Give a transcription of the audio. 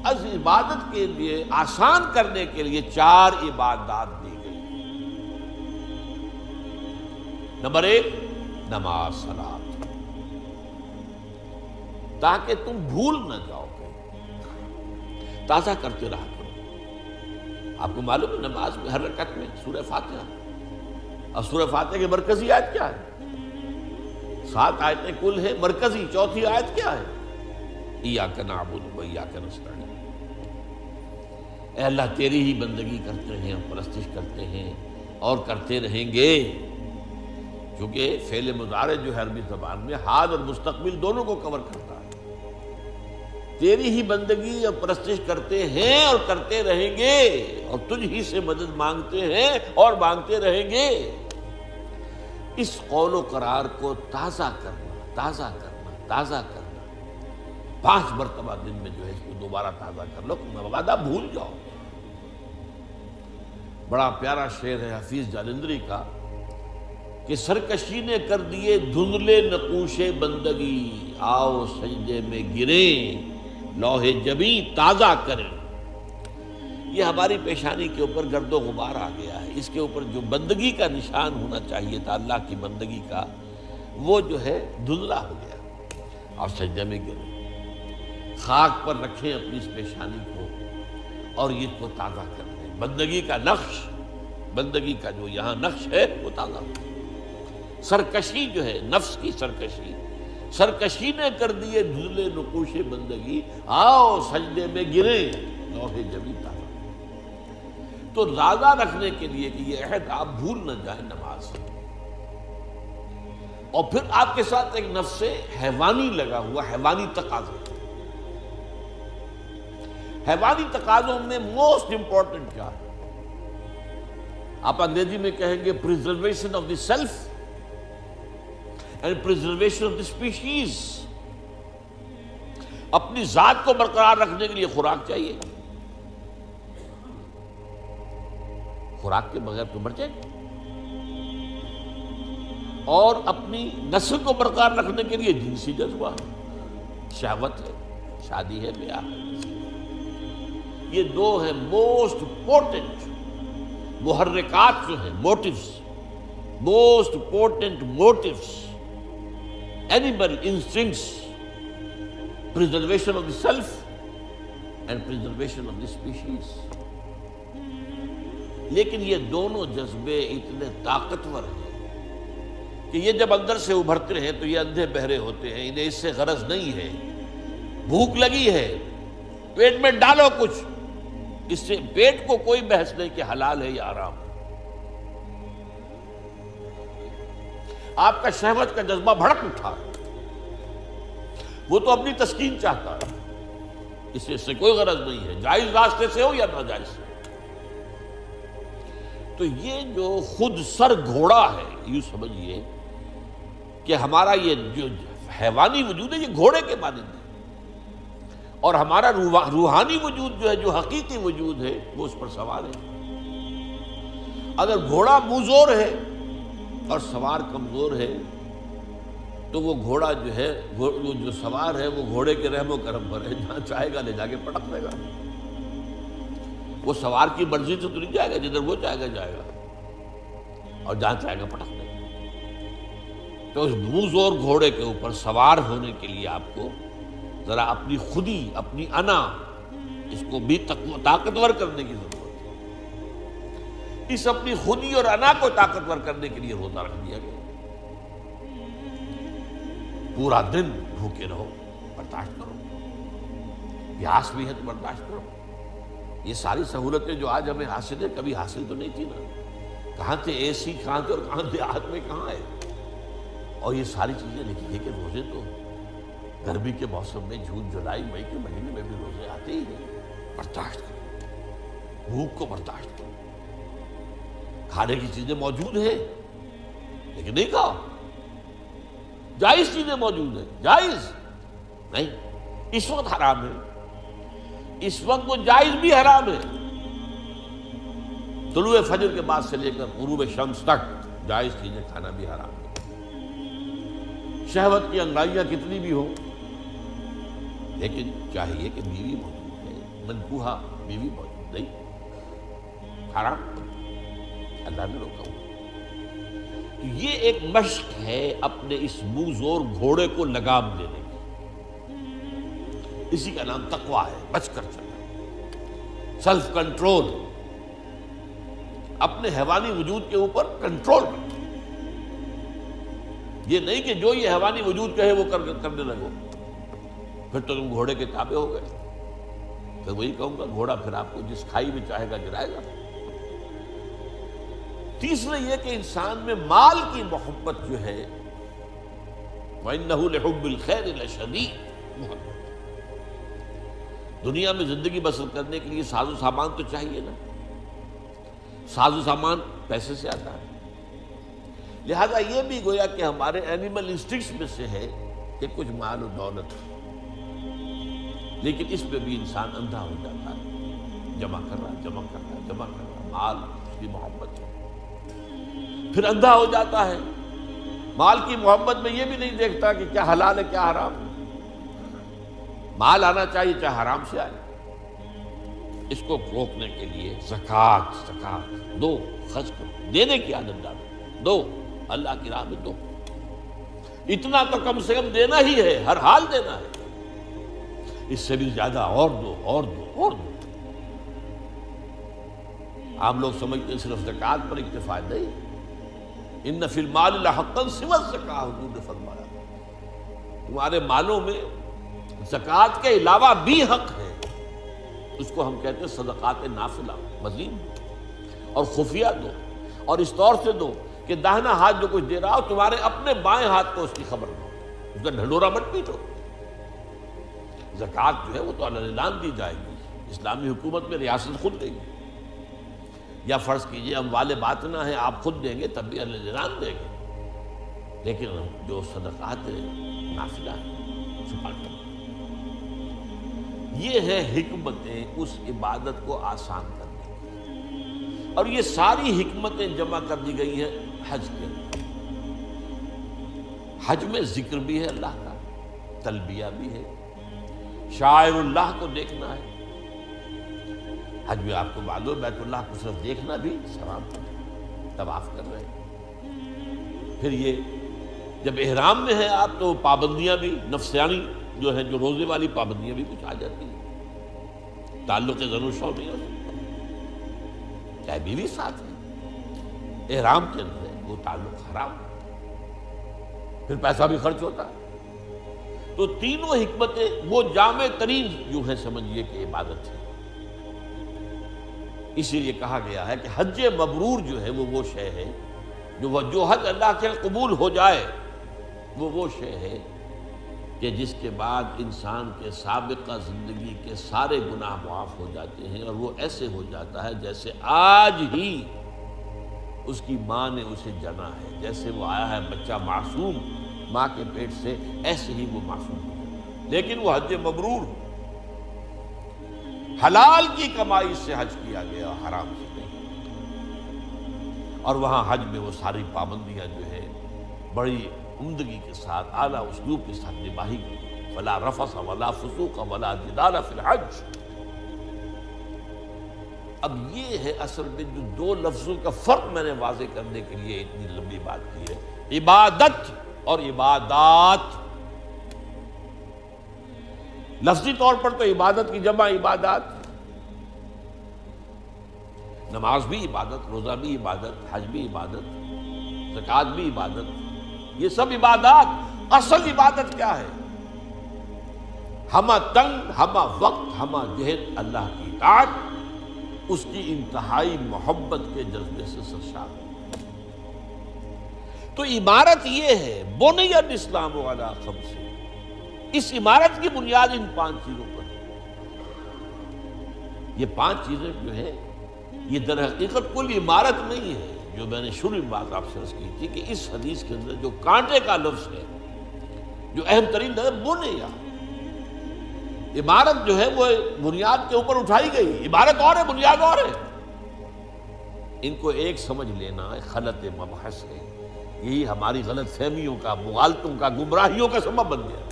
اس عبادت کے لیے آسان کرنے کے لیے 4 عبادات دی گئی۔ نمبر 1 نماز صلات، تاکہ تم بھول نہ جاؤ، تازہ کرتے رہا کرو۔ آپ کو معلوم ہے نماز میں ہر رکعت میں سورہ فاتحہ، اور سورہ فاتحہ کی مرکزی آیت کیا ہے؟ 7 آیتیں کل ہے، مرکزی چوتھی آیت کیا ہے؟ ایاک نعبد و ایاک نستعین۔ اے اللہ تیری ہی بندگی کرتے ہیں، پرستش کرتے ہیں اور کرتے رہیں گے، کیونکہ فعل مضارع جو ہے عربی زبان میں حال اور مستقبل دونوں کو کور کرتا ہے۔ تیری ہی بندگی اور پرستش کرتے ہیں اور کرتے رہیں گے، اور تجھ ہی سے مدد مانگتے ہیں اور مانگتے رہیں گے۔ اس قول و قرار کو تازہ کرنا، تازہ کرنا، تازہ کرنا، 5 مرتبہ دن میں جو ہے اس کو دوبارہ تازہ کر لو، مبادہ بھول جاؤ۔ بڑا پیارا شعر ہے حفیظ جالندری کا کہ سرکشی نے کر دیے دھندلے نقوش بندگی، آؤ سجدے میں گریں لوح جبیں تازہ کریں۔ یہ ہماری پیشانی کے اوپر گرد و غبار آ گیا ہے، اس کے اوپر جو بندگی کا نشان ہونا چاہیے تھا اللہ کی بندگی کا، وہ جو ہے دھندلا ہو گیا۔ اور سجدے میں گریں، خاک پر رکھیں اپنی اس پیشانی کو اور یہ کو تازہ کر دیں۔ بندگی کا نقش، بندگی کا جو یہاں نقش ہے وہ تازہ ہو۔ سرکشی جو ہے نفس کی سرکشی، سرکشی نے کر دیے دھندلے نقوش بندگی، آؤ سجدے میں گریں لوح جبیں تازہ۔ تو تازہ رکھنے کے لیے کہ یہ عہد آپ بھول نہ جائیں نماز، اور پھر آپ کے ساتھ ایک نفس حیوانی لگا ہوا، حیوانی تقاضے۔ حیوانی تقاضوں میں موسٹ امپورٹنٹ کیا ہے؟ آپ انگریزی میں کہیں گے preservation of the self and preservation of the species. اپنی ذات کو برقرار رکھنے کے لیے خوراک چاہیے، خوراک کے بغیر تو مر جائیں گے، اور اپنی نسل کو برقرار رکھنے کے لیے جنسی جذبہ ہے، شہوت ہے، شادی ہے، بیاہ ہے۔ یہ 2 ہیں موسٹ پورٹنٹ محرکات جو ہیں، motives, most important motives, animal instincts, preservation of the self and preservation of the species۔ لیکن یہ دونوں جذبے اتنے طاقتور ہیں کہ یہ جب اندر سے ابھرتے ہیں تو یہ اندھے بہرے ہوتے ہیں، انہیں اس سے غرض نہیں ہے۔ بھوک لگی ہے، پیٹ میں ڈالو کچھ، اس سے پیٹ کو کوئی بحث نہیں کہ حلال ہے یا حرام۔ آپ کا شہوت کا جذبہ بھڑک اٹھا، وہ تو اپنی تسکین چاہتا ہے، اس سے کوئی غرض نہیں ہے، جائز راستے سے ہو یا ناجائز سے۔ تو یہ جو خود سر گھوڑا ہے، یوں سمجھیے کہ ہمارا یہ جو حیوانی وجود ہے یہ گھوڑے کے مانند ہے، اور ہمارا روحانی وجود جو ہے، جو حقیقی وجود ہے، وہ اس پر سوار ہے۔ اگر گھوڑا منہ ہے اور سوار کمزور ہے تو وہ گھوڑا جو ہے، وہ جو سوار ہے، وہ گھوڑے کے رحم و کرم پر ہے، جہاں چاہے گا لے جا کے پٹک دے گا۔ وہ سوار کی مرضی سے تو نہیں جائے گا، جدھر وہ چاہے گا جائے گا، اور جہاں چاہے گا پٹک دے گا۔ تو اس منہ گھوڑے کے اوپر سوار ہونے کے لیے آپ کو ذرا اپنی خودی، اپنی انا، اس کو بھی طاقتور کرنے کی ضرورت ہے۔ اس اپنی خودی اور انا کو طاقتور کرنے کے لیے روزہ رکھ دیا گیا۔ پورا دن بھوکے رہو، برداشت کرو، پیاس بھی ہے تو برداشت کرو۔ یہ ساری سہولتیں جو آج ہمیں حاصل ہے، کبھی حاصل تو نہیں تھی نا۔ کہاں تھے اے سی، کہاں تھے، اور کہاں دیہات میں کہاں ہے؟ اور یہ ساری چیزیں لکھی کہ روزے تو گرمی کے موسم میں جون جولائی مئی کے مہینے میں بھی روزے آتے ہی ہیں۔ برداشت کرو، بھوک کو برداشت کرو۔ کھانے کی چیزیں موجود ہیں لیکن نہیں کھاؤ، جائز چیزیں موجود ہیں، جائز نہیں، اس وقت حرام ہے، اس وقت وہ جائز بھی حرام ہے۔ طلوع فجر کے بعد سے لے کر غروب شمس تک جائز چیزیں کھانا بھی حرام ہے۔ شہوت کی انگڑائیاں کتنی بھی ہوں، لیکن چاہیے کہ بیوی موجود ہے، منکوحہ بیوی موجود نہیں، حرام، اللہ نے روکا ہوا۔ تو یہ ایک مشق ہے اپنے اس منہ زور گھوڑے کو لگام دینے کی، اسی کا نام تقویٰ ہے، بچ کر چلنا، سیلف کنٹرول، اپنے حیوانی وجود کے اوپر کنٹرول کرنا۔ یہ نہیں کہ جو یہ حیوانی وجود کہے وہ کرنے لگو، پھر تو تم گھوڑے کے تابع ہو گئے۔ پھر وہی کہوں گا، گھوڑا پھر آپ کو جس کھائی میں چاہے گا گرائے گا۔ تیسرے یہ کہ انسان میں مال کی محبت جو ہے، وَإِنَّهُ لِحُبِّ الْخَيْرِ لَشَدِيدٌ، محبت دنیا میں زندگی بسر کرنے کے لیے ساز و سامان تو چاہیے نا، ساز و سامان پیسے سے آتا ہے، لہذا یہ بھی گویا کہ ہمارے اینیمل انسٹنکٹس میں سے ہے کہ کچھ مال و دولت، لیکن اس پہ بھی انسان اندھا ہو جاتا ہے، جمع کر رہا، مال اس کی محبت ہے، پھر اندھا ہو جاتا ہے، مال کی محبت میں یہ بھی نہیں دیکھتا کہ کیا حلال ہے کیا حرام ہے، مال آنا چاہیے چاہے حرام سے آئے۔ اس کو روکنے کے لیے زکوٰۃ دو، خرچ کرو، دینے کی عادت ڈالو، دو، اللہ کی راہ میں دو، اتنا تو کم سے کم دینا ہی ہے، ہر حال دینا ہے، اس سے بھی زیادہ اور دو۔ عام لوگ سمجھتے ہیں صرف زکوٰۃ پر اکتفا نہیں، ان فی المال لحقا سوی الزکاۃ، حضور نے فرمایا تمہارے مالوں میں زکوٰۃ کے علاوہ بھی حق ہے، اس کو ہم کہتے ہیں صدقات نافلہ، مزید اور خفیہ دو، اور اس طور سے دو کہ داہنا ہاتھ جو کچھ دے رہا ہو تمہارے اپنے بائیں ہاتھ کو اس کی خبر نہ ہو، اس کا ڈھنڈورا مت پیٹو۔ زکوٰۃ جو ہے وہ تو اعلان دی جائے گی، اسلامی حکومت میں ریاست خود دے گی، یا فرض کیجئے اموال باطنہ ہیں آپ خود دیں گے تب بھی اعلان دیں گے، لیکن جو صدقات نافلہ ہیں چھپا کر، یہ ہے حکمتیں اس عبادت کو آسان کرنے کی، اور یہ ساری حکمتیں جمع کر دی گئی ہیں حج کے اندر۔ حج میں ذکر بھی ہے اللہ کا، تلبیہ بھی ہے، شاعر اللہ کو دیکھنا ہے، حج میں آپ کو معلوم بیت اللہ کو صرف دیکھنا بھی ثواب ہے، طواف کر رہے ہیں۔ پھر یہ جب احرام میں ہیں آپ تو پابندیاں بھی نفسیانی جو ہے، جو روزے والی پابندیاں بھی کچھ آ جاتی ہیں، تعلق زن و شو نہیں ہو سکتا، چاہے بیوی ساتھ ہے، احرام کے اندر ہے وہ تعلق حرام، پھر پیسہ بھی خرچ ہوتا ہے۔ تو تینوں حکمتیں وہ جامع ترین جو ہے سمجھیے کہ عبادت ہے، اسی لیے کہا گیا ہے کہ حج مبرور جو ہے وہ شے ہے جو حج اللہ کے قبول ہو جائے، وہ شے ہے کہ جس کے بعد انسان کے سابقہ زندگی کے سارے گناہ معاف ہو جاتے ہیں، اور وہ ایسے ہو جاتا ہے جیسے آج ہی اس کی ماں نے اسے جنا ہے، جیسے وہ آیا ہے بچہ معصوم ماں کے پیٹ سے، ایسے ہی وہ معصوم ہو جاتا ہے۔ لیکن وہ حج مبرور حلال کی کمائی سے حج کیا گیا، حرام سے نہیں، اور وہاں حج میں وہ ساری پابندیاں جو ہے بڑی عمدگی کے ساتھ اعلیٰ اسلوب کے ساتھ نباہی گئی، ولا رفث ولا فسوق ولا جدال فی الحج۔ اب یہ ہے اصل میں جو دو لفظوں کا فرق میں نے واضح کرنے کے لیے اتنی لمبی بات کی ہے، عبادت اور عبادات۔ لفظی طور پر تو عبادت کی جمع عبادات، نماز بھی عبادت، روزہ بھی عبادت، حج بھی عبادت، زکوٰۃ بھی عبادت، یہ سب عبادات۔ اصل عبادت کیا ہے؟ ہمہ تنگ، ہمہ وقت، ہمہ جہد اللہ کی اطاعت، اس کی انتہائی محبت کے جذبے سے سرشار ہے۔ تو عمارت یہ ہے، بنی الاسلام علی خمس، اس عمارت کی بنیاد ان 5 چیزوں پر ہے۔ یہ 5 چیزیں جو ہیں یہ در حقیقت کوئی عمارت نہیں ہے، جو میں نے شروع میں بات آپ سے عرض کی تھی کہ اس حدیث کے اندر جو کانٹے کا لفظ ہے، جو اہم ترین ہے بنیا، عمارت جو ہے وہ بنیاد کے اوپر اٹھائی گئی، عمارت اور ہے بنیاد اور ہے، ان کو ایک سمجھ لینا غلط مبحث ہے، یہی ہماری غلط فہمیوں کا، مغالطوں کا، گمراہیوں کا سبب بن گیا۔